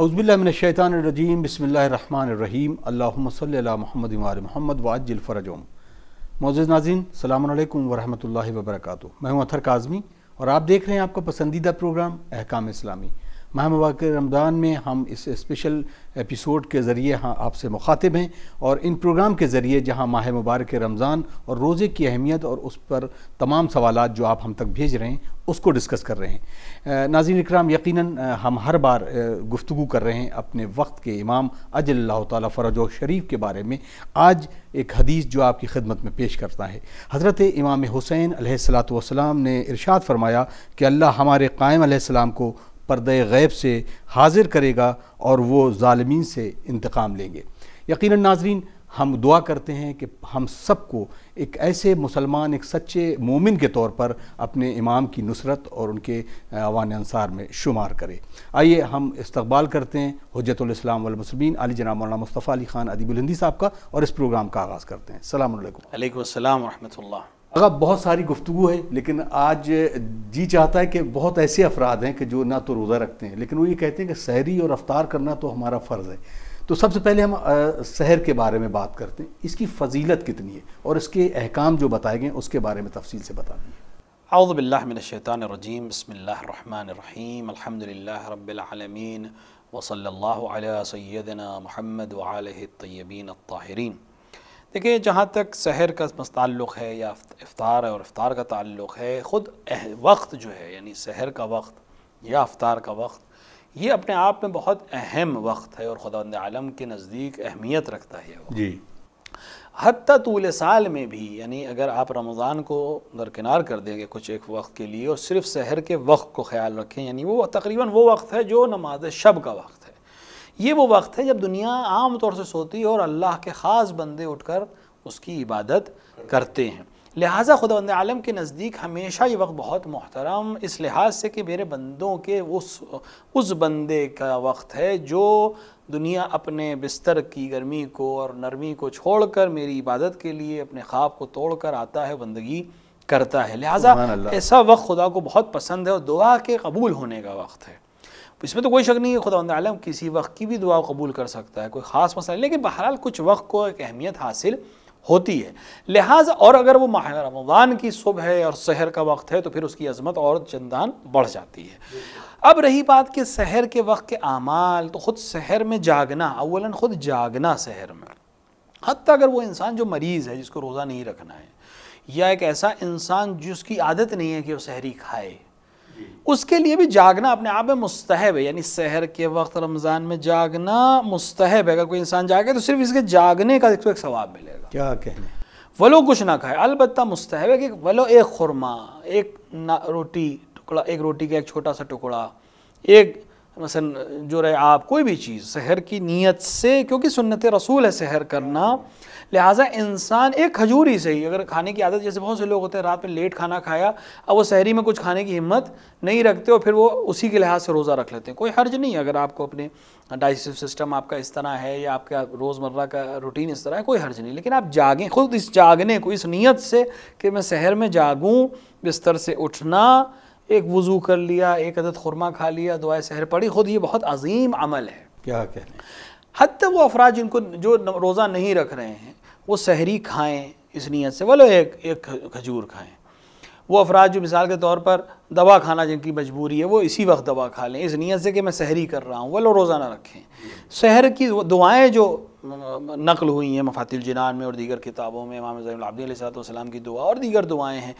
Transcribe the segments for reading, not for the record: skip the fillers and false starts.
اعوذ باللہ من الشیطان الرجیم بسم اللہ الرحمن الرحیم اللہم صلی علی محمد وعلی محمد وعجل فرجہم۔ معزز ناظرین السلام علیکم ورحمۃ اللہ وبرکاتہ۔ میں ہوں اطہر کاظمی اور آپ دیکھ رہے ہیں آپ کا پسندیدہ پروگرام احکام اسلامی۔ ماہ مبارک رمضان میں ہم اس اسپیشل ایپیسوڈ کے ذریعے آپ سے مخاطب ہیں اور ان پروگرام کے ذریعے جہاں ماہ مبارک رمضان اور روزے کی اہمیت اور اس پر تمام سوالات جو آپ ہم تک بھیج رہے ہیں اس کو ڈسکس کر رہے ہیں۔ ناظرین اکرام، یقیناً ہم ہر بار گفتگو کر رہے ہیں اپنے وقت کے امام اجل اللہ تعالیٰ فرجہ شریف کے بارے میں۔ آج ایک حدیث جو آپ کی خدمت میں پیش کرتا ہے۔ حضرت امام حسین علیہ الصلاۃ والسلام نے ارشاد فرمایا کہ اللہ ہمارے قائم علیہ السلام کو پردہ غیب سے حاضر کرے گا اور وہ ظالمین سے انتقام لیں گے۔ یقیناً ناظرین، ہم دعا کرتے ہیں کہ ہم سب کو ایک ایسے مسلمان، ایک سچے مومن کے طور پر اپنے امام کی نصرت اور ان کے اعوان انصار میں شمار کرے۔ آئیے ہم استقبال کرتے ہیں حجت الاسلام والمسلمین علی جناب مولانا مصطفیٰ علی خان ادیب الہندی صاحب کا اور اس پروگرام کا آغاز کرتے ہیں۔ السلام علیکم۔ علیکم السلام ورحمۃ اللہ۔ اگر بہت ساری گفتگو ہے لیکن آج جی چاہتا ہے کہ بہت ایسے افراد ہیں کہ جو نہ تو روزہ رکھتے ہیں لیکن وہ یہ کہتے ہیں کہ سحری اور افطار کرنا تو ہمارا فرض ہے۔ تو سب سے پہلے ہم سحر کے بارے میں بات کرتے ہیں، اس کی فضیلت کتنی ہے اور اس کے احکام جو بتائے گئے اس کے بارے میں تفصیل سے بتا دیں۔ اعوذ باللہ من الشیطان الرجیم، بسم اللہ الرحمن الرحیم، الحمدللہ رب العالمین وصلی اللہ علی سیدنا محمد وآلہ الطیبین الطاہرین۔ دیکھیں، جہاں تک سحر کا تعلق ہے یا افطار اور افطار کا تعلق ہے، خود وقت جو ہے یعنی سحر کا وقت یا افطار کا وقت، یہ اپنے آپ میں بہت اہم وقت ہے اور خداوند عالم کے نزدیک اہمیت رکھتا ہے جی۔ حتیٰ طول سال میں بھی، یعنی اگر آپ رمضان کو درکنار کر دیں گے کچھ ایک وقت کے لیے اور صرف سحر کے وقت کو خیال رکھیں، یعنی وہ تقریباً وہ وقت ہے جو نماز شب کا وقت ہے۔ یہ وہ وقت ہے جب دنیا عام طور سے سوتی ہے اور اللہ کے خاص بندے اٹھ کر اس کی عبادت کرتے ہیں۔ لہٰذا خداوند عالم کے نزدیک ہمیشہ یہ وقت بہت محترم اس لحاظ سے کہ میرے بندوں کے اس بندے کا وقت ہے جو دنیا اپنے بستر کی گرمی کو اور نرمی کو چھوڑ کر میری عبادت کے لیے اپنے خواب کو توڑ کر آتا ہے، بندگی کرتا ہے۔ لہٰذا ایسا وقت خدا کو بہت پسند ہے اور دعا کے قبول ہونے کا وقت ہے۔ اس میں تو کوئی شک نہیں ہے خداوند عالم کسی وقت کی بھی دعا قبول کر سکتا ہے، کوئی خاص مسئلہ نہیں، لیکن بہرحال کچھ وقت کو ایک اہمیت حاصل ہوتی ہے۔ لہٰذا اور اگر وہ ماہ رمضان کی صبح ہے اور سحر کا وقت ہے تو پھر اس کی عظمت اور چندان بڑھ جاتی ہے۔ اب رہی بات کہ سحر کے وقت کے اعمال، تو خود سحر میں جاگنا، اولاً خود جاگنا سحر میں، حتیٰ اگر وہ انسان جو مریض ہے جس کو روزہ نہیں رکھنا ہے، یا ایک ایسا انسان جس کی عادت نہیں ہے کہ وہ سحری کھائے، اس کے لیے بھی جاگنا اپنے آپ میں مستحب ہے۔ یعنی سحر کے وقت رمضان میں جاگنا مستحب ہے۔ اگر کوئی انسان جاگے تو صرف اس کے جاگنے کا ایک ثواب ملے گا، کیا کہنے، ولو کچھ نہ کھائے۔ البتہ مستحب ہے کہ ولو ایک خرما، ایک روٹی ٹکڑا، ایک روٹی کا ایک چھوٹا سا ٹکڑا، ایک مثلا جو رہے آپ کوئی بھی چیز سحر کی نیت سے، کیونکہ سنت رسول ہے سحر کرنا، لہٰذا انسان ایک کھجور ہی سے ہی اگر کھانے کی عادت، جیسے بہت سے لوگ ہوتے ہیں رات میں لیٹ کھانا کھایا، اب وہ سحری میں کچھ کھانے کی ہمت نہیں رکھتے اور پھر وہ اسی کے لحاظ سے روزہ رکھ لیتے ہیں۔ کوئی حرج نہیں اگر آپ کو اپنے ڈائجسٹو سسٹم آپ کا اس طرح ہے یا آپ کا روزمرہ کا روٹین اس طرح ہے، کوئی حرج نہیں، لیکن آپ جاگیں خود اس جاگنے کو، اس نیت سے کہ میں سحر میں جاگوں، بستر سے اٹھنا، ایک وضو کر لیا، ایک عدد خرما کھا لیا، دعائے سحر پڑھی، خود یہ بہت عظیم عمل ہے۔ کیا کہنے، حتیٰ وہ افراد جن کو جو روزہ نہیں رکھ رہے ہیں وہ سحری کھائیں اس نیت سے، ولو ایک کھجور کھائیں۔ وہ افراد جو مثال کے طور پر دوا کھانا جن کی مجبوری ہے وہ اسی وقت دوا کھا لیں اس نیت سے کہ میں سحری کر رہا ہوں، ولو روزہ نہ رکھیں۔ سحر کی دعائیں جو نقل ہوئی ہیں مفاتیح الجنان میں اور دیگر کتابوں میں، امام زین العابدین علیہ السلام کی دعا اور دیگر دعائیں ہیں،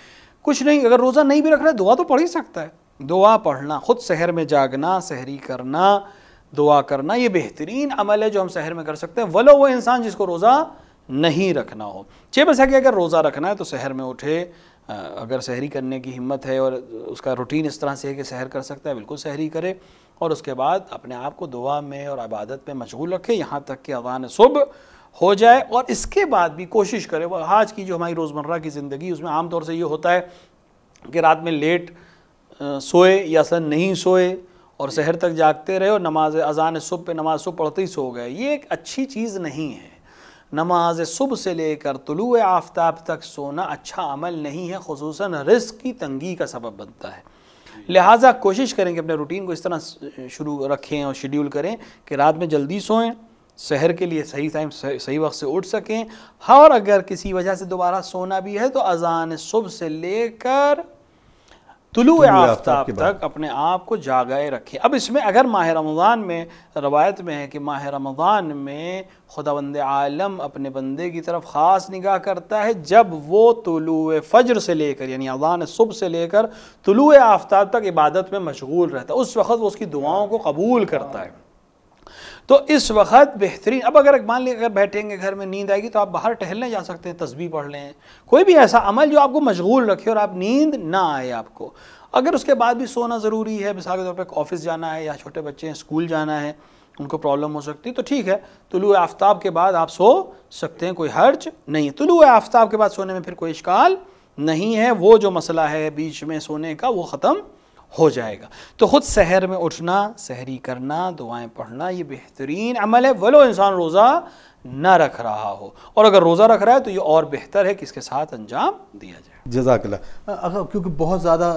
کچھ نہیں، اگر روزہ نہیں بھی رکھ رہا ہے دعا تو پڑھ ہی سکتا ہے۔ دعا پڑھنا، خود سحر میں جاگنا، سحری کرنا، دعا کرنا، یہ بہترین عمل ہے جو ہم سحر میں کر سکتے ہیں، ولو وہ انسان جس کو روزہ نہیں رکھنا ہو۔ بس کہ اگر روزہ رکھنا ہے تو سحر میں اٹھے، اگر سحری کرنے کی ہمت ہے اور اس کا روٹین اس طرح سے ہے کہ سحر کر سکتا ہے، بالکل سحری کرے، اور اس کے بعد اپنے آپ کو دعا میں اور عبادت میں مشغول رکھے یہاں تک کہ اذان صبح ہو جائے، اور اس کے بعد بھی کوشش کرے۔ وہ آج کی جو ہماری روزمرہ کی زندگی اس میں عام طور سے یہ ہوتا ہے کہ رات میں لیٹ سوئے یا اصلا نہیں سوئے اور سحر تک جاگتے رہے اور نماز اذان صبح پہ نماز صبح پڑھتے ہی سو گئے۔ یہ ایک اچھی چیز نہیں ہے۔ نماز صبح سے لے کر طلوع آفتاب تک سونا اچھا عمل نہیں ہے، خصوصاً رزق کی تنگی کا سبب بنتا ہے۔ لہٰذا کوشش کریں کہ اپنے روٹین کو اس طرح شروع رکھیں اور شیڈیول کریں کہ رات میں جلدی سوئیں، سحر کے لیے صحیح ٹائم صحیح وقت سے اٹھ سکیں، اور اگر کسی وجہ سے دوبارہ سونا بھی ہے تو اذان صبح سے لے کر طلوع آفتاب تک اپنے آپ کو جاگائے رکھیں۔ اب اس میں اگر ماہ رمضان میں روایت میں ہے کہ ماہ رمضان میں خداوند عالم اپنے بندے کی طرف خاص نگاہ کرتا ہے جب وہ طلوع فجر سے لے کر یعنی اذان صبح سے لے کر طلوع آفتاب تک عبادت میں مشغول رہتا ہے، اس وقت وہ اس کی دعاؤں کو قبول کرتا ہے۔ تو اس وقت بہترین، اب اگر مان لیں اگر بیٹھیں گے گھر میں نیند آئے گی تو آپ باہر ٹہلنے جا سکتے ہیں، تسبیح پڑھ لیں، کوئی بھی ایسا عمل جو آپ کو مشغول رکھے اور آپ نیند نہ آئے آپ کو۔ اگر اس کے بعد بھی سونا ضروری ہے، مثال کے طور پہ آفس جانا ہے یا چھوٹے بچے ہیں اسکول جانا ہے، ان کو پرابلم ہو سکتی ہے، تو ٹھیک ہے، طلوع آفتاب کے بعد آپ سو سکتے ہیں، کوئی حرج نہیں ہے۔ طلوع آفتاب کے بعد سونے میں پھر کوئی اشکال نہیں ہے، وہ جو مسئلہ ہے بیچ میں سونے کا وہ ختم ہو جائے گا۔ تو خود سحر میں اٹھنا، سحری کرنا، دعائیں پڑھنا، یہ بہترین عمل ہے، ولو انسان روزہ نہ رکھ رہا ہو، اور اگر روزہ رکھ رہا ہے تو یہ اور بہتر ہے کہ اس کے ساتھ انجام دیا جائے۔ جزاک اللہ۔ کیونکہ بہت زیادہ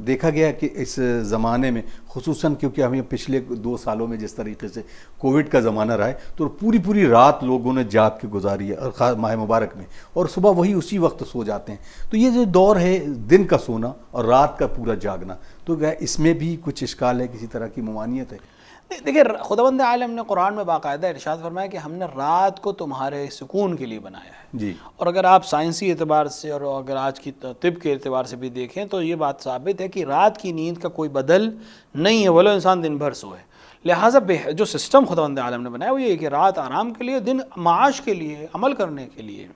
دیکھا گیا ہے کہ اس زمانے میں خصوصاً کیونکہ ہمیں پچھلے 2 سالوں میں جس طریقے سے کووڈ کا زمانہ رہا ہے تو پوری رات لوگوں نے جاگ کے گزاری ہے، اور ماہ مبارک میں، اور صبح وہی اسی وقت سو جاتے ہیں۔ تو یہ جو دور ہے دن کا سونا اور رات کا پورا جاگنا، تو کیا اس میں بھی کچھ اشکال ہے، کسی طرح کی ممانعت ہے؟ دیکھیں خداوند عالم نے قرآن میں باقاعدہ ارشاد فرمایا کہ ہم نے رات کو تمہارے سکون کے لیے بنایا ہے جی، اور اگر آپ سائنسی اعتبار سے اور اگر آج کی طب کے اعتبار سے بھی دیکھیں تو یہ بات ثابت ہے کہ رات کی نیند کا کوئی بدل نہیں ہے، ولو انسان دن بھر سوئے۔ لہٰذا جو سسٹم خداوند عالم نے بنایا وہ یہ ہے کہ رات آرام کے لیے، دن معاش کے لیے، عمل کرنے کے لیے۔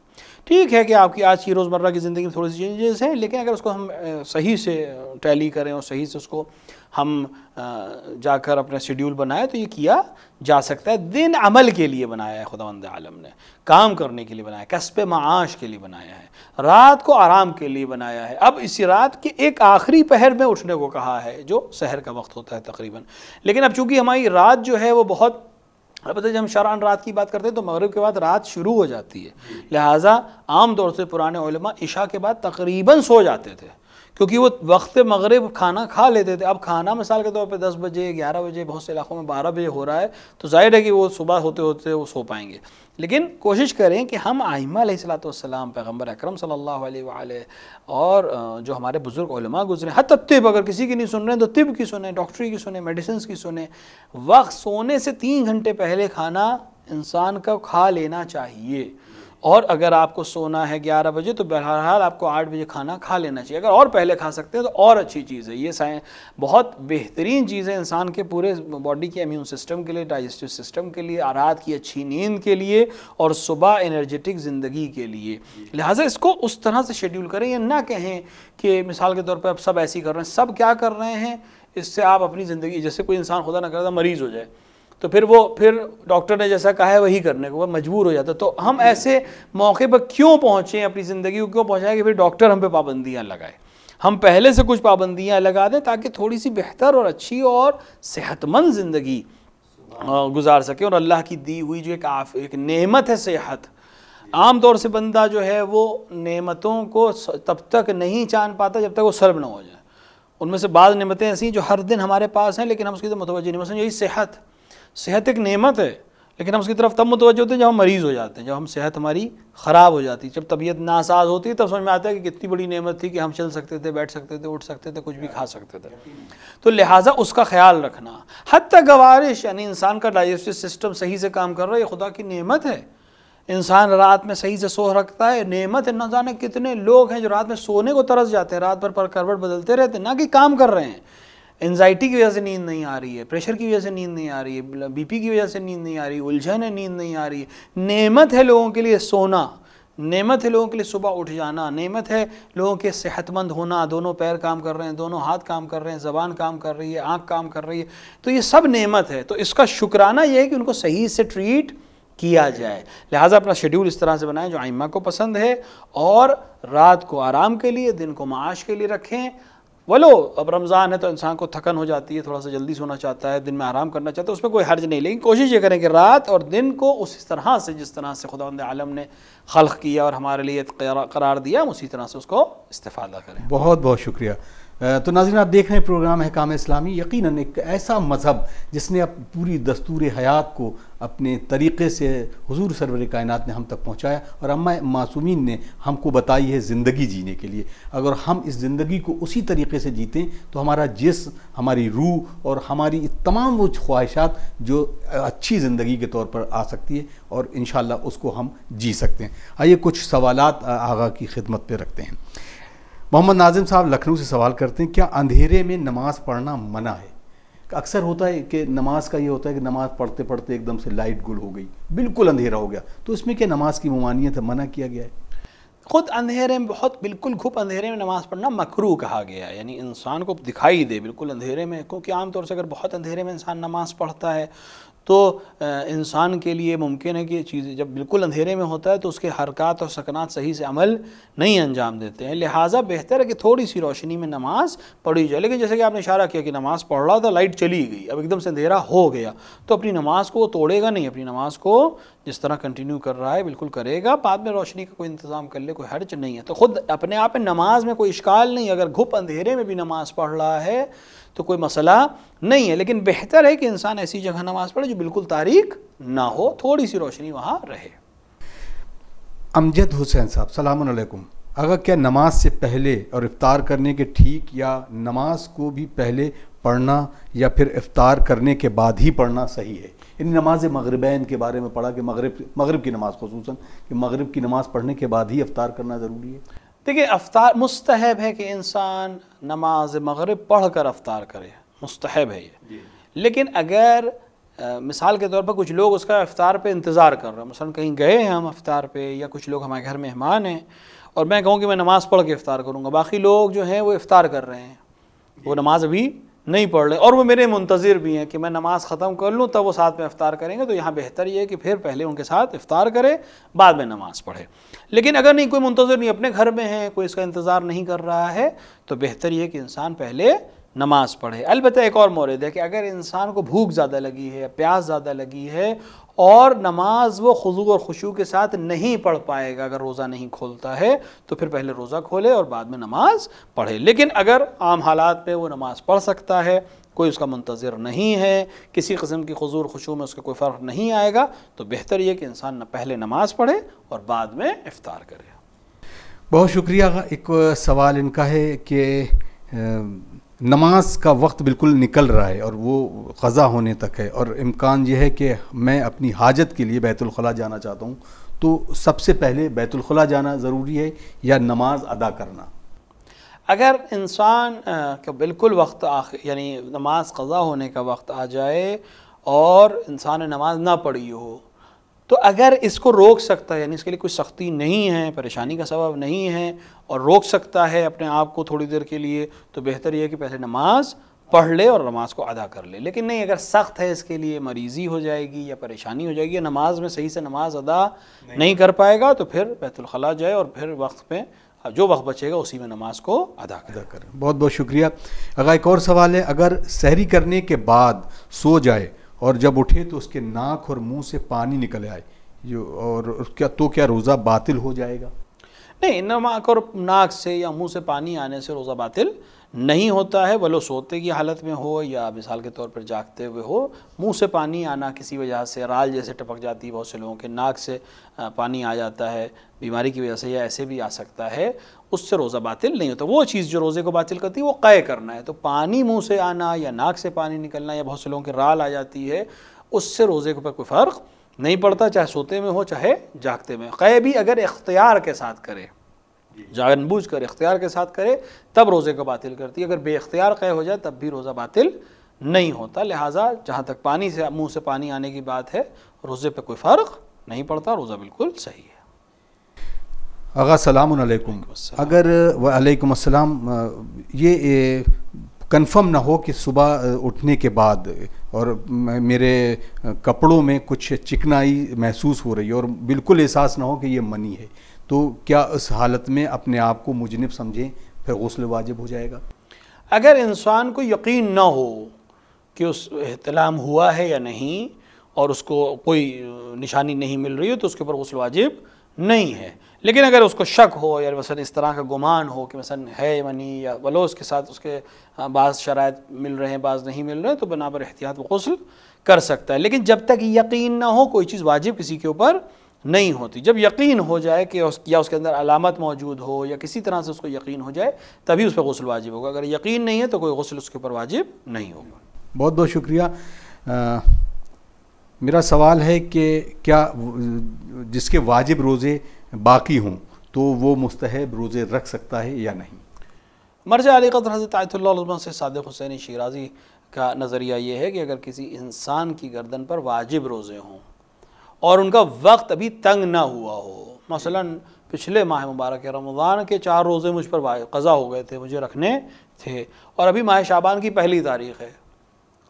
ٹھیک ہے کہ آپ کی آج کی روزمرہ کی زندگی میں تھوڑی سی چینجز ہیں، لیکن اگر اس کو ہم صحیح سے ٹیلی کریں اور صحیح سے اس کو ہم جا کر اپنا شیڈیول بنائیں تو یہ کیا جا سکتا ہے۔ دن عمل کے لیے بنایا ہے خداوند عالم نے، کام کرنے کے لیے بنایا ہے، کسب معاش کے لیے بنایا ہے، رات کو آرام کے لیے بنایا ہے۔ اب اسی رات کے ایک آخری پہر میں اٹھنے کو کہا ہے جو سحر کا وقت ہوتا ہے تقریباً، لیکن اب چونکہ ہماری رات جو ہے وہ بہت، البتہ جب ہم شرعاً رات کی بات کرتے ہیں تو مغرب کے بعد رات شروع ہو جاتی ہے، لہٰذا عام طور سے پرانے علماء عشاء کے بعد تقریباً سو جاتے تھے کیونکہ وہ وقت مغرب کھانا کھا لیتے تھے۔ اب کھانا مثال کے طور پہ 10 بجے 11 بجے، بہت سے علاقوں میں 12 بجے ہو رہا ہے، تو ظاہر ہے کہ وہ صبح ہوتے ہوتے وہ سو پائیں گے۔ لیکن کوشش کریں کہ ہم ائمہ علیہ الصلوۃ والسلام، پیغمبر اکرم صلی اللہ علیہ وآلہ اور جو ہمارے بزرگ علماء گزرے، حتیٰ طب، اگر کسی کی نہیں سن رہے ہیں تو طب کی سنیں، ڈاکٹری کی سنیں، میڈیسنس کی سنیں، وقت سونے سے 3 گھنٹے پہلے کھانا انسان کا کھا لینا چاہیے، اور اگر آپ کو سونا ہے 11 بجے تو بہرحال آپ کو 8 بجے کھانا کھا لینا چاہیے۔ اگر اور پہلے کھا سکتے ہیں تو اور اچھی چیز ہے، یہ بہت بہترین چیز ہے انسان کے پورے باڈی کے امیون سسٹم کے لیے، ڈائجسٹو سسٹم کے لیے، رات کی اچھی نیند کے لیے اور صبح انرجیٹک زندگی کے لیے۔ لہٰذا اس کو اس طرح سے شیڈیول کریں، یہ نہ کہیں کہ مثال کے طور پہ اب سب ایسی کر رہے ہیں، سب کیا کر رہے ہیں، اس سے آپ اپنی زندگی، جیسے کوئی انسان خدا نہ کرتا مریض ہو جائے تو پھر ڈاکٹر نے جیسا کہا ہے وہی کرنے کو وہ مجبور ہو جاتا ہے، تو ہم ایسے موقع پر کیوں پہنچیں، اپنی زندگی کو کیوں پہنچائیں کہ پھر ڈاکٹر ہم پہ پابندیاں لگائے؟ ہم پہلے سے کچھ پابندیاں لگا دیں تاکہ تھوڑی سی بہتر اور اچھی اور صحت مند زندگی گزار سکیں، اور اللہ کی دی ہوئی جو ایک نعمت ہے صحت، عام طور سے بندہ جو ہے وہ نعمتوں کو تب تک نہیں جان پاتا جب تک وہ سلب نہ ہو جائے۔ ان میں سے بعض نعمتیں ایسی جو ہر دن ہمارے پاس ہیں لیکن ہم اس کی طرف متوجہ نہیں، مثلا یہی صحت ایک نعمت ہے لیکن ہم اس کی طرف تب متوجہ ہوتے ہیں جب ہم مریض ہو جاتے ہیں، جب ہم صحت ہماری خراب ہو جاتی ہے، جب طبیعت ناساز ہوتی ہے تب سمجھ میں آتا ہے کہ کتنی بڑی نعمت تھی کہ ہم چل سکتے تھے، بیٹھ سکتے تھے، اٹھ سکتے تھے، کچھ بھی کھا سکتے تھے۔ تو لہٰذا اس کا خیال رکھنا، حتیٰ گوارش یعنی انسان کا ڈائجسٹو سسٹم صحیح سے کام کر رہا ہے، یہ خدا کی نعمت ہے۔ انسان رات میں صحیح سے سو رکھتا ہے، نعمت ہے۔ نہ جانے کتنے لوگ ہیں جو رات میں سونے کو ترس جاتے ہیں، رات بھر کروٹ بدلتے رہتے ہیں، نہ کہ کام کر رہے ہیں، انزائٹی کی وجہ سے نیند نہیں آ رہی ہے، پریشر کی وجہ سے نیند نہیں آ رہی ہے، بی پی کی وجہ سے نیند نہیں آ رہی ہے، الجھن ہے، نیند نہیں آ رہی ہے۔ نعمت ہے لوگوں کے لیے سونا، نعمت ہے لوگوں کے لیے صبح اٹھ جانا، نعمت ہے لوگوں کے صحت مند ہونا، دونوں پیر کام کر رہے ہیں، دونوں ہاتھ کام کر رہے ہیں، زبان کام کر رہی ہے، آنکھ کام کر رہی ہے، تو یہ سب نعمت ہے۔ تو اس کا شکرانہ یہ ہے کہ ان کو صحیح سے ٹریٹ کیا جائے۔ لہٰذا اپنا شیڈیول اس طرح سے بنائیں جو ائمہ کو پسند ہے، اور رات کو آرام کے لیے، دن کو معاش کے لیے رکھیں۔ ولو اب رمضان ہے تو انسان کو تھکن ہو جاتی ہے، تھوڑا سا جلدی سونا چاہتا ہے، دن میں آرام کرنا چاہتا ہے، اس میں کوئی حرج نہیں، لیکن کوشش یہ کریں کہ رات اور دن کو اس طرح سے جس طرح سے خداوند عالم نے خلق کیا اور ہمارے لیے قرار دیا، ہم اسی طرح سے اس کو استفادہ کریں۔ بہت بہت شکریہ تو ناظرین آپ دیکھ رہے ہیں پروگرام احکام اسلامی، یقیناً ایک ایسا مذہب جس نے پوری دستور حیات کو اپنے طریقے سے حضور سرور کائنات نے ہم تک پہنچایا، اور اماں معصومین نے ہم کو بتائی ہے زندگی جینے کے لیے۔ اگر ہم اس زندگی کو اسی طریقے سے جیتیں تو ہمارا جسم، ہماری روح اور ہماری تمام وہ خواہشات جو اچھی زندگی کے طور پر آ سکتی ہے، اور انشاءاللہ اس کو ہم جی سکتے ہیں۔ آئیے کچھ سوالات آغا کی خدمت پہ رکھتے ہیں۔ محمد ناظم صاحب لکھنؤ سے سوال کرتے ہیں، کیا اندھیرے میں نماز پڑھنا منع ہے؟ اکثر ہوتا ہے کہ نماز کا یہ ہوتا ہے کہ نماز پڑھتے پڑھتے ایک دم سے لائٹ گل ہو گئی، بالکل اندھیرا ہو گیا، تو اس میں کیا نماز کی ممانعت ہے، منع کیا گیا ہے؟ خود اندھیرے میں بالکل گھپ اندھیرے میں نماز پڑھنا مکروہ کہا گیا ہے، یعنی انسان کو دکھائی دے بالکل اندھیرے میں، کیونکہ عام طور سے اگر بہت اندھیرے میں انسان نماز پڑھتا ہے تو انسان کے لیے ممکن ہے کہ یہ چیز جب بالکل اندھیرے میں ہوتا ہے تو اس کے حرکات اور سکنات صحیح سے عمل نہیں انجام دیتے ہیں، لہٰذا بہتر ہے کہ تھوڑی سی روشنی میں نماز پڑھی جائے۔ لیکن جیسے کہ آپ نے اشارہ کیا کہ نماز پڑھ رہا تھا، لائٹ چلی گئی، اب ایک دم سے اندھیرا ہو گیا، تو اپنی نماز کو وہ توڑے گا نہیں، اپنی نماز کو جس طرح کنٹینیو کر رہا ہے بالکل کرے گا، بعد میں روشنی کا کوئی انتظام کر لے، کوئی حرج نہیں ہے۔ تو خود اپنے آپ میں نماز میں کوئی اشکال نہیں، اگر گھپ اندھیرے میں بھی نماز پڑھ رہا ہے تو کوئی مسئلہ نہیں ہے، لیکن بہتر ہے کہ انسان ایسی جگہ نماز پڑھے جو بالکل تاریک نہ ہو، تھوڑی سی روشنی وہاں رہے۔ امجد حسین صاحب السلام علیکم، اگر کیا نماز سے پہلے اور افطار کرنے کے ٹھیک، یا نماز کو بھی پہلے پڑھنا یا پھر افطار کرنے کے بعد ہی پڑھنا صحیح ہے؟ ان نماز مغربین کے بارے میں پڑھا کہ مغرب کی نماز خصوصاً کہ مغرب کی نماز پڑھنے کے بعد ہی افطار کرنا ضروری ہے۔ دیکھیں افطار مستحب ہے کہ انسان نماز مغرب پڑھ کر افطار کرے، مستحب ہے یہ، لیکن اگر مثال کے طور پر کچھ لوگ اس کا افطار پہ انتظار کر رہے ہیں، مثلا کہیں گئے ہیں ہم افطار پہ، یا کچھ لوگ ہمارے گھر مہمان ہیں اور میں کہوں کہ میں نماز پڑھ کے افطار کروں گا، باقی لوگ جو ہیں وہ افطار کر رہے ہیں، وہ نماز ابھی نہیں پڑھ رہے اور وہ میرے منتظر بھی ہیں کہ میں نماز ختم کر لوں تب وہ ساتھ میں افطار کریں گے، تو یہاں بہتر یہ ہے کہ پھر پہلے ان کے ساتھ افطار کرے بعد میں نماز پڑھے۔ لیکن اگر نہیں، کوئی منتظر نہیں، اپنے گھر میں ہے، کوئی اس کا انتظار نہیں کر رہا ہے، تو بہتر یہ ہے کہ انسان پہلے نماز پڑھے۔ البتہ ایک اور مورد ہے کہ اگر انسان کو بھوک زیادہ لگی ہے، پیاس زیادہ لگی ہے اور نماز وہ خضوع اور خشوع کے ساتھ نہیں پڑھ پائے گا، اگر روزہ نہیں کھولتا ہے تو پھر پہلے روزہ کھولے اور بعد میں نماز پڑھے۔ لیکن اگر عام حالات پہ وہ نماز پڑھ سکتا ہے، کوئی اس کا منتظر نہیں ہے، کسی قسم کی خضوع اور خشوع میں اس کا کوئی فرق نہیں آئے گا، تو بہتر یہ کہ انسان پہلے نماز پڑھے اور بعد میں افطار کرے۔ بہت شکریہ۔ ایک سوال ان کا ہے کہ نماز کا وقت بالکل نکل رہا ہے اور وہ قضا ہونے تک ہے، اور امکان یہ ہے کہ میں اپنی حاجت کے لیے بیت الخلاء جانا چاہتا ہوں، تو سب سے پہلے بیت الخلاء جانا ضروری ہے یا نماز ادا کرنا؟ اگر انسان کا بالکل وقت یعنی نماز قضا ہونے کا وقت آ جائے اور انسان نے نماز نہ پڑھی ہو، تو اگر اس کو روک سکتا ہے، یعنی اس کے لیے کوئی سختی نہیں ہے، پریشانی کا سبب نہیں ہے اور روک سکتا ہے اپنے آپ کو تھوڑی دیر کے لیے، تو بہتر یہ ہے کہ پہلے نماز پڑھ لے اور نماز کو ادا کر لے۔ لیکن نہیں، اگر سخت ہے، اس کے لیے مریضی ہو جائے گی یا پریشانی ہو جائے گی یا نماز میں صحیح سے نماز ادا نہیں کر پائے گا، تو پھر بیت الخلاء جائے اور پھر وقت پہ جو وقت بچے گا اسی میں نماز کو ادا کریں۔ بہت بہت شکریہ۔ اگر ایک اور سوال ہے، اگر سحری کرنے کے بعد سو جائے اور جب اٹھے تو اس کے ناک اور منہ سے پانی نکل آئے اور تو کیا روزہ باطل ہو جائے گا؟ نہیں، ناک اور ناک سے یا منہ سے پانی آنے سے روزہ باطل نہیں ہوتا ہے، ولو سوتے کی حالت میں ہو یا مثال کے طور پر جاگتے ہوئے ہو۔ منہ سے پانی آنا کسی وجہ سے، رال جیسے ٹپک جاتی ہے بہت سے لوگوں کے، ناک سے پانی آ جاتا ہے بیماری کی وجہ سے یا ایسے بھی آ سکتا ہے، اس سے روزہ باطل نہیں ہوتا۔ وہ چیز جو روزے کو باطل کرتی ہے وہ قے کرنا ہے، تو پانی منہ سے آنا یا ناک سے پانی نکلنا یا بہت سے لوگوں کے رال آ جاتی ہے، اس سے روزے کے اوپر کوئی فرق نہیں پڑتا، چاہے سوتے میں ہو چاہے جاگتے میں۔ قے بھی اگر اختیار کے ساتھ کرے، جان بوجھ کر اختیار کے ساتھ کرے، تب روزے کو باطل کرتی ہے، اگر بے اختیار قے ہو جائے تب بھی روزہ باطل نہیں ہوتا۔ لہٰذا جہاں تک پانی سے منہ سے پانی آنے کی بات ہے، روزے پہ کوئی فرق نہیں پڑتا، روزہ بالکل صحیح ہے۔ آغا السلام علیکم، اگر وعلیکم السلام، یہ کنفرم نہ ہو کہ صبح اٹھنے کے بعد اور میرے کپڑوں میں کچھ چکنائی محسوس ہو رہی ہے اور بالکل احساس نہ ہو کہ یہ منی ہے، تو کیا اس حالت میں اپنے آپ کو مجنب سمجھیں، پھر غسل واجب ہو جائے گا؟ اگر انسان کو یقین نہ ہو کہ اس احتلام ہوا ہے یا نہیں اور اس کو کوئی نشانی نہیں مل رہی ہے تو اس کے اوپر غسل واجب نہیں ہے، لیکن اگر اس کو شک ہو یا مثلا اس طرح کا گمان ہو کہ مثلا ہے منی یا ولو اس کے ساتھ اس کے بعض شرائط مل رہے ہیں بعض نہیں مل رہے تو بنا پر احتیاط وہ غسل کر سکتا ہے. لیکن جب تک یقین نہ ہو کوئی چیز واجب کسی کے اوپر نہیں ہوتی. جب یقین ہو جائے کہ یا اس کے اندر علامت موجود ہو یا کسی طرح سے اس کو یقین ہو جائے تبھی اس پہ غسل واجب ہوگا. اگر یقین نہیں ہے تو کوئی غسل اس کے اوپر واجب نہیں ہوگا. بہت بہت شکریہ. میرا سوال ہے کہ کیا جس کے واجب روزے باقی ہوں تو وہ مستحب روزے رکھ سکتا ہے یا نہیں؟ مرجع علی قدر حضرت آیت اللہ علیہ سے صادق حسینی شیرازی کا نظریہ یہ ہے کہ اگر کسی انسان کی گردن پر واجب روزے ہوں اور ان کا وقت ابھی تنگ نہ ہوا ہو، مثلا پچھلے ماہ مبارک رمضان کے 4 روزے مجھ پر قضا ہو گئے تھے، مجھے رکھنے تھے، اور ابھی ماہ شعبان کی پہلی تاریخ ہے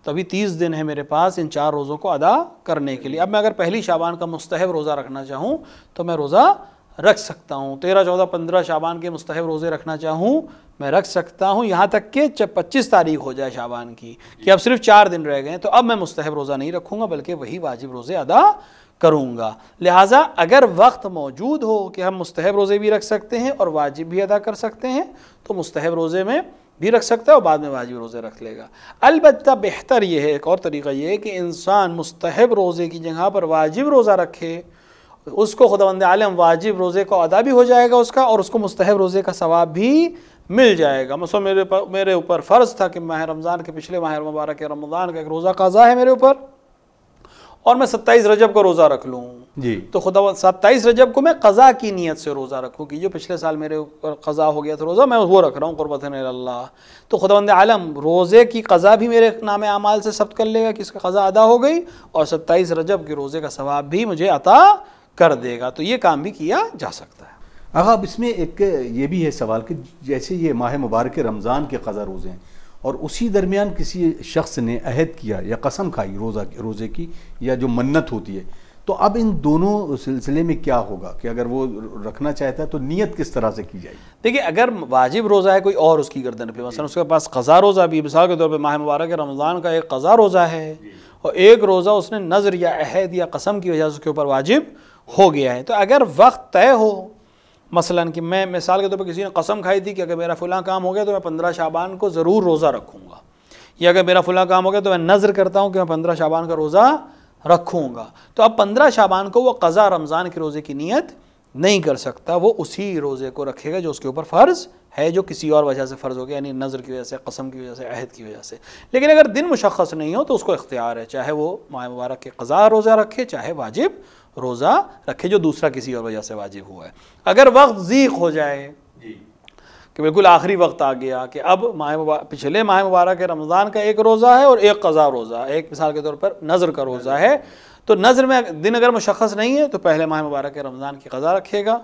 تو ابھی 30 دن ہے میرے پاس ان 4 روزوں کو ادا کرنے کے لیے. اب میں اگر پہلی شعبان کا مستحب روزہ رکھنا چاہوں تو میں روزہ رکھ سکتا ہوں. 13، 14، 15 شعبان کے مستحب روزے رکھنا چاہوں میں رکھ سکتا ہوں، یہاں تک کہ 25 تاریخ ہو جائے شعبان کی کہ اب صرف 4 دن رہ گئے ہیں تو اب میں مستحب روزہ نہیں رکھوں گا بلکہ وہی واجب روزے ادا کروں گا. لہٰذا اگر وقت موجود ہو کہ ہم مستحب روزے بھی رکھ سکتے ہیں اور واجب بھی ادا کر سکتے ہیں تو مستحب روزے میں بھی رکھ سکتا ہے اور بعد میں واجب روزے رکھ لے گا. البتہ بہتر یہ ہے، ایک اور طریقہ یہ ہے کہ انسان مستحب روزے کی جگہ پر واجب روزہ رکھے، اس کو خداوند عالم واجب روزے کو ادا بھی ہو جائے گا اس کا اور اس کو مستحب روزے کا ثواب بھی مل جائے گا. مثلا میرے اوپر فرض تھا کہ ماہ رمضان کے پچھلے ماہ مبارک رمضان کا ایک روزہ قضا ہے میرے اوپر اور میں 27 رجب کو روزہ رکھ لوں جی، تو خدا 27 رجب کو میں قضا کی نیت سے روزہ رکھوں کہ جو پچھلے سال میرے اوپر قضا ہو گیا تھا روزہ میں وہ رکھ رہا ہوں قربتاً اللہ، تو خداوند عالم روزے کی قضا بھی میرے نام اعمال سے ثبت کر لے گا کہ اس کا قضا ادا ہو گئی اور 27 رجب کے روزے کا ثواب بھی مجھے عطا کر دے گا. تو یہ کام بھی کیا جا سکتا ہے. آقا اب اس میں ایک یہ بھی ہے سوال کہ جیسے یہ ماہ مبارک رمضان کے قضا روزے ہیں اور اسی درمیان کسی شخص نے عہد کیا یا قسم کھائی روزے کی یا جو منت ہوتی ہے تو اب ان دونوں سلسلے میں کیا ہوگا کہ اگر وہ رکھنا چاہتا ہے تو نیت کس طرح سے کی جائے گی؟ دیکھیے اگر واجب روزہ ہے کوئی اور اس کی گردن پہ، مثلا اس کے پاس قضا روزہ بھی، مثال کے طور پہ ماہ مبارک رمضان کا ایک قضا روزہ ہے اور ایک روزہ اس نے نذر یا عہد یا قسم کی وجہ سے اس کے اوپر واجب ہو گیا ہے، تو اگر وقت طے ہو مثلا کہ میں مثال کے طور پر کسی نے قسم کھائی تھی کہ اگر میرا فلاں کام ہو گیا تو میں 15 شعبان کو ضرور روزہ رکھوں گا، یا اگر میرا فلاں کام ہو گیا تو میں نذر کرتا ہوں کہ میں 15 شعبان کا روزہ رکھوں گا، تو اب 15 شعبان کو وہ قضا رمضان کے روزے کی نیت نہیں کر سکتا، وہ اسی روزے کو رکھے گا جو اس کے اوپر فرض ہے، جو کسی اور وجہ سے فرض ہو گیا، یعنی نذر کی وجہ سے، قسم کی وجہ سے، عہد کی وجہ سے. لیکن اگر دن مشخص نہیں ہو تو اس کو اختیار ہے، چاہے وہ ماہ مبارک کے قضا روزہ رکھے چاہے واجب روزہ رکھے جو دوسرا کسی اور وجہ سے واجب ہوا ہے. اگر وقت ضیق ہو جائے کہ بالکل آخری وقت آ گیا کہ اب پچھلے ماہ مبارک رمضان کا ایک روزہ ہے اور ایک قضا روزہ، ایک مثال کے طور پر نذر کا روزہ ہے، تو نذر میں دن اگر مشخص نہیں ہے تو پہلے ماہ مبارک رمضان کی قضا رکھے گا،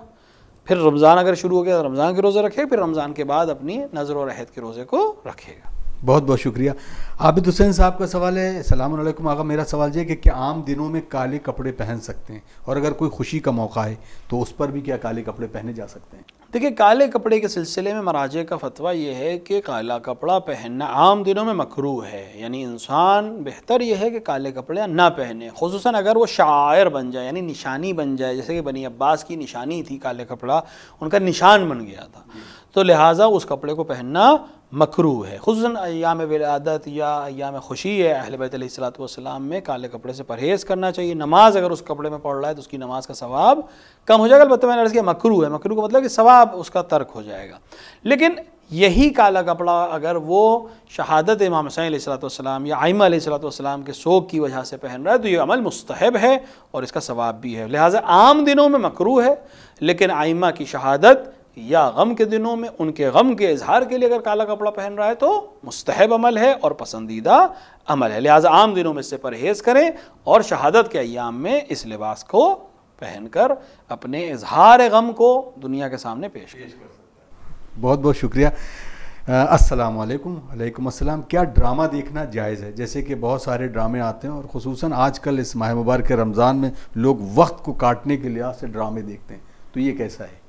پھر رمضان اگر شروع ہو گیا تو رمضان کے روزے رکھے، پھر رمضان کے بعد اپنی نذر اور عہد کے روزے کو رکھے گا. بہت بہت شکریہ. عابد حسین صاحب کا سوال ہے، السلام علیکم آقا، میرا سوال یہ ہے کہ کیا عام دنوں میں کالے کپڑے پہن سکتے ہیں اور اگر کوئی خوشی کا موقع ہے تو اس پر بھی کیا کالے کپڑے پہنے جا سکتے ہیں؟ دیکھیں کالے کپڑے کے سلسلے میں مراجع کا فتویٰ یہ ہے کہ کالا کپڑا پہننا عام دنوں میں مکروہ ہے، یعنی انسان بہتر یہ ہے کہ کالے کپڑے نہ پہنے، خصوصاً اگر وہ شعائر بن جائے یعنی نشانی بن جائے، جیسے کہ بنی عباس کی نشانی تھی کالے کپڑا، ان کا نشان بن گیا تھا، تو لہٰذا اس کپڑے کو پہننا مکروہ ہے. خصوصاً ایام ولادت یا ایام خوشی ہے اہل بیت علیہ الصلوۃ والسلام میں کالے کپڑے سے پرہیز کرنا چاہیے. نماز اگر اس کپڑے میں پڑھ رہا ہے تو اس کی نماز کا ثواب کم ہو جائے گا، البتہ میں نے عرض کیا مکروہ ہے، مکروہ کا مطلب کہ ثواب اس کا ترک ہو جائے گا. لیکن یہی کالا کپڑا اگر وہ شہادت امام حسین علیہ الصلوۃ والسلام یا ائمہ علیہ الصلوۃ والسلام کے سوگ کی وجہ سے پہن رہا ہے تو یہ عمل مستحب ہے اور اس کا ثواب بھی ہے. لہٰذا عام دنوں میں مکروہ ہے، لیکن ائمہ کی شہادت یا غم کے دنوں میں ان کے غم کے اظہار کے لیے اگر کالا کپڑا پہن رہا ہے تو مستحب عمل ہے اور پسندیدہ عمل ہے. لہٰذا عام دنوں میں اس سے پرہیز کریں اور شہادت کے ایام میں اس لباس کو پہن کر اپنے اظہار غم کو دنیا کے سامنے پیش کریں. بہت بہت شکریہ. السلام علیکم. وعلیکم السلام. کیا ڈرامہ دیکھنا جائز ہے؟ جیسے کہ بہت سارے ڈرامے آتے ہیں اور خصوصاً آج کل اس ماہ مبارک رمضان میں لوگ وقت کو کاٹنے کے لحاظ سے ڈرامے دیکھتے ہیں، تو یہ کیسا ہے؟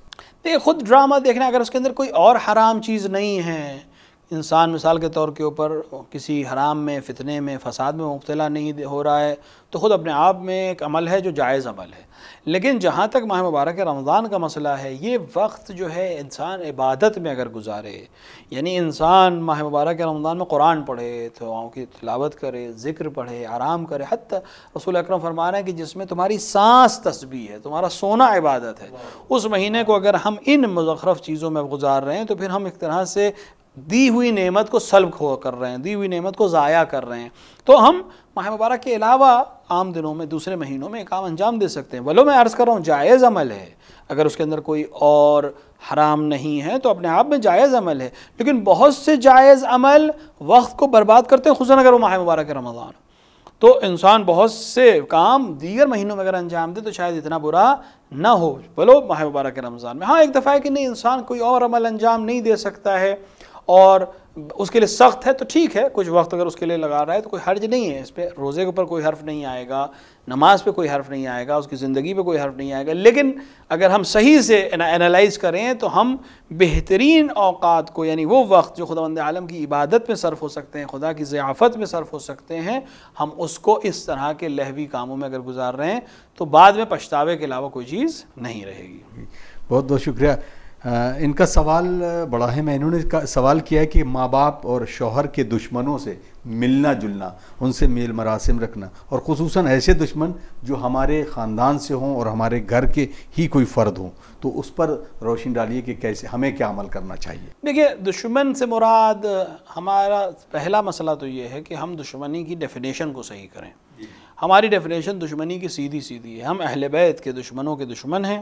خود ڈرامہ دیکھنا اگر اس کے اندر کوئی اور حرام چیز نہیں ہے، انسان مثال کے طور کے اوپر کسی حرام میں، فتنے میں، فساد میں مبتلا نہیں ہو رہا ہے تو خود اپنے آپ میں ایک عمل ہے جو جائز عمل ہے. لیکن جہاں تک ماہ مبارک رمضان کا مسئلہ ہے، یہ وقت جو ہے انسان عبادت میں اگر گزارے، یعنی انسان ماہ مبارک رمضان میں قرآن پڑھے، دعاؤں کی تلاوت کرے، ذکر پڑھے، آرام کرے، حتی رسول اکرم فرما رہے ہیں کہ جس میں تمہاری سانس تسبیح ہے، تمہارا سونا عبادت ہے، اس مہینے کو اگر ہم ان مزخرف چیزوں میں گزار رہے ہیں تو پھر ہم ایک طرح سے دی ہوئی نعمت کو سلب کر رہے ہیں، دی ہوئی نعمت کو ضائع کر رہے ہیں. تو ہم ماہ مبارک کے علاوہ عام دنوں میں، دوسرے مہینوں میں کام انجام دے سکتے ہیں. ولو میں عرض کر رہا ہوں جائز عمل ہے، اگر اس کے اندر کوئی اور حرام نہیں ہے تو اپنے آپ میں جائز عمل ہے. لیکن بہت سے جائز عمل وقت کو برباد کرتے ہیں، خصوصاً اگر وہ ماہ مبارک رمضان. تو انسان بہت سے کام دیگر مہینوں میں اگر انجام دے تو شاید اتنا برا نہ ہو، ولو ماہ مبارک رمضان میں. ہاں ایک دفعہ ہے کہ نہیں انسان کوئی اور عمل انجام نہیں دے سکتا ہے اور اس کے لیے سخت ہے تو ٹھیک ہے، کچھ وقت اگر اس کے لیے لگا رہا ہے تو کوئی حرج نہیں ہے. اس پہ روزے کے اوپر کوئی حرف نہیں آئے گا، نماز پہ کوئی حرف نہیں آئے گا، اس کی زندگی پہ کوئی حرف نہیں آئے گا. لیکن اگر ہم صحیح سے انالائز کریں تو ہم بہترین اوقات کو، یعنی وہ وقت جو خداوند عالم کی عبادت میں صرف ہو سکتے ہیں، خدا کی ضیافت میں صرف ہو سکتے ہیں، ہم اس کو اس طرح کے لہوی کاموں میں اگر گزار رہے ہیں تو بعد میں پچھتاوے کے علاوہ کوئی چیز نہیں رہے گی. بہت بہت شکریہ. ان کا سوال بڑا ہے. انہوں نے سوال کیا ہے کہ ماں باپ اور شوہر کے دشمنوں سے ملنا جلنا، ان سے میل مراسم رکھنا، اور خصوصاً ایسے دشمن جو ہمارے خاندان سے ہوں اور ہمارے گھر کے ہی کوئی فرد ہوں، تو اس پر روشنی ڈالیے کہ کیسے ہمیں کیا عمل کرنا چاہیے. دیکھیے، دشمن سے مراد ہمارا پہلا مسئلہ تو یہ ہے کہ ہم دشمنی کی ڈیفینیشن کو صحیح کریں. ہماری ڈیفینیشن دشمنی کی سیدھی سیدھی ہے. ہم اہل بیت کے دشمنوں کے دشمن ہیں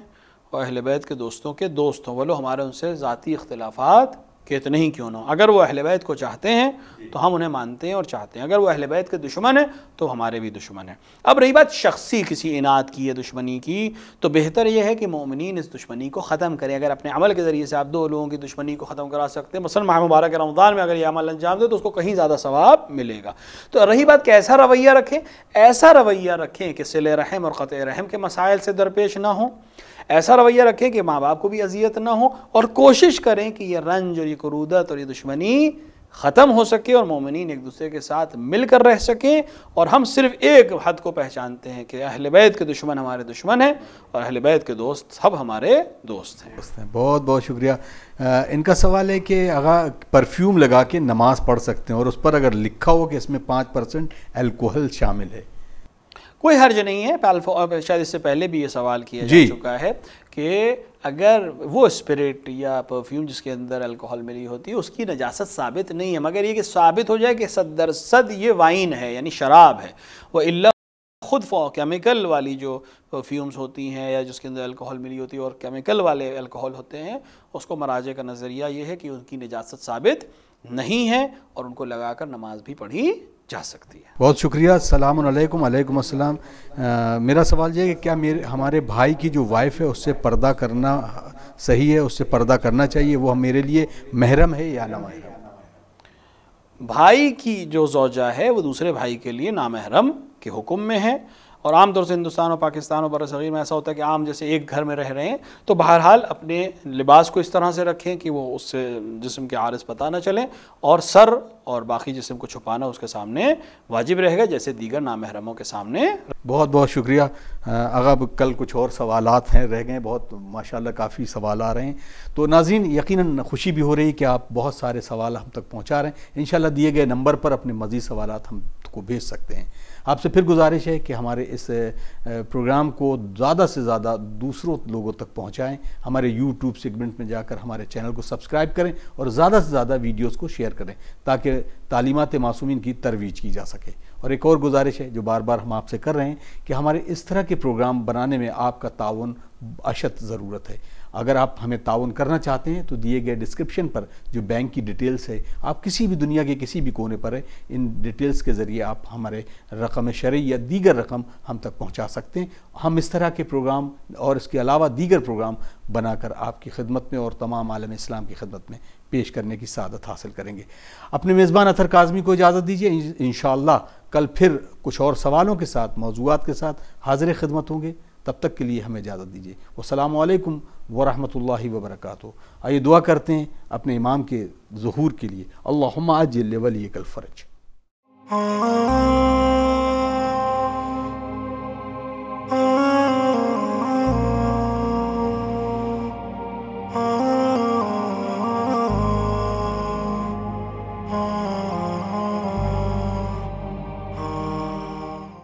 اور اہل بیت کے دوستوں کے دوست ہوں، ولو ہمارے ان سے ذاتی اختلافات کتنے ہی کیوں نہ ہوں. اگر وہ اہل بیت کو چاہتے ہیں تو ہم انہیں مانتے ہیں اور چاہتے ہیں، اگر وہ اہل بیت کے دشمن ہیں تو ہمارے بھی دشمن ہیں. اب رہی بات شخصی کسی عناد کی یا دشمنی کی، تو بہتر یہ ہے کہ مومنین اس دشمنی کو ختم کریں. اگر اپنے عمل کے ذریعے سے آپ دو لوگوں کی دشمنی کو ختم کرا سکتے ہیں، مثلا ماہ مبارک رمضان میں اگر یہ عمل انجام دے تو اس کو کہیں زیادہ ثواب ملے گا. تو رہی بات کیسا رویہ رکھیں، ایسا رویہ رکھیں کہ صلہ رحم اور قطع رحم کے مسائل سے درپیش نہ ہوں. ایسا رویہ رکھیں کہ ماں باپ کو بھی اذیت نہ ہو، اور کوشش کریں کہ یہ رنج اور یہ کرودت اور یہ دشمنی ختم ہو سکے اور مومنین ایک دوسرے کے ساتھ مل کر رہ سکیں. اور ہم صرف ایک حد کو پہچانتے ہیں کہ اہل بیت کے دشمن ہمارے دشمن ہیں اور اہل بیت کے دوست سب ہمارے دوست ہیں. بہت بہت شکریہ. ان کا سوال ہے کہ اگر پرفیوم لگا کے نماز پڑھ سکتے ہیں اور اس پر اگر لکھا ہو کہ اس میں 5% الکوہل شامل ہے؟ کوئی حرج نہیں ہے. شاید اس سے پہلے بھی یہ سوال کیا جا چکا ہے کہ اگر وہ اسپرٹ یا پرفیوم جس کے اندر الکوہل ملی ہوتی ہے اس کی نجاست ثابت نہیں ہے، مگر یہ کہ ثابت ہو جائے کہ 100% یہ وائن ہے، یعنی شراب ہے. وَإِلَّا خود کیمیکل والی جو پرفیومز ہوتی ہیں یا جس کے اندر الکوہل ملی ہوتی ہے اور کیمیکل والے الکوہل ہوتے ہیں، اس کو مراجع کا نظریہ یہ ہے کہ ان کی نجاست ثابت نہیں ہے اور ان کو لگا کر نماز بھی پڑھی جا سکتی ہے. بہت شکریہ. السلام علیکم. وعلیکم السلام. میرا سوال یہ ہے کہ کیا ہمارے بھائی کی جو وائف ہے اس سے پردہ کرنا صحیح ہے، اس سے پردہ کرنا چاہیے، وہ میرے لیے محرم ہے یا نامحرم؟ بھائی کی جو زوجہ ہے وہ دوسرے بھائی کے لیے نامحرم کے حکم میں ہے. اور عام طور سے ہندوستان اور پاکستان اور برصغیر میں ایسا ہوتا ہے کہ عام جیسے ایک گھر میں رہ رہے ہیں تو بہرحال اپنے لباس کو اس طرح سے رکھیں کہ وہ اس سے جسم کے عارض پتہ نہ چلیں، اور سر اور باقی جسم کو چھپانا اس کے سامنے واجب رہے گا جیسے دیگر نامحرموں کے سامنے. بہت بہت شکریہ. اگر کل کچھ اور سوالات ہیں رہ گئے، بہت ماشاءاللہ کافی سوال آ رہے ہیں، تو ناظرین یقیناً خوشی بھی ہو رہی ہے کہ آپ بہت سارے سوال ہم تک پہنچا رہے ہیں. انشاءاللہ دیے گئے نمبر پر اپنے مزید سوالات ہم کو بھیج سکتے ہیں. آپ سے پھر گزارش ہے کہ ہمارے اس پروگرام کو زیادہ سے زیادہ دوسروں لوگوں تک پہنچائیں. ہمارے یوٹیوب سیگمنٹ میں جا کر ہمارے چینل کو سبسکرائب کریں اور زیادہ سے زیادہ ویڈیوز کو شیئر کریں تاکہ تعلیمات معصومین کی ترویج کی جا سکے. اور ایک اور گزارش ہے جو بار بار ہم آپ سے کر رہے ہیں کہ ہمارے اس طرح کے پروگرام بنانے میں آپ کا تعاون اشد ضرورت ہے. اگر آپ ہمیں تعاون کرنا چاہتے ہیں تو دیے گئے ڈسکرپشن پر جو بینک کی ڈیٹیلز ہے، آپ کسی بھی دنیا کے کسی بھی کونے پر ہے، ان ڈیٹیلز کے ذریعے آپ ہمارے رقم شرعی یا دیگر رقم ہم تک پہنچا سکتے ہیں. ہم اس طرح کے پروگرام اور اس کے علاوہ دیگر پروگرام بنا کر آپ کی خدمت میں اور تمام عالم اسلام کی خدمت میں پیش کرنے کی سعادت حاصل کریں گے. اپنے میزبان اطہر کاظمی کو اجازت دیجیے. انشاءاللہ کل پھر کچھ اور سوالوں کے ساتھ، موضوعات کے ساتھ حاضر خدمت ہوں گے. تب تک کے لیے ہمیں اجازت دیجیے۔ والسلام علیکم ورحمۃ اللہ وبرکاتہ۔ آئیے دعا کرتے ہیں اپنے امام کے ظہور کے لیے۔ اللہم عجل لولیک الفرج۔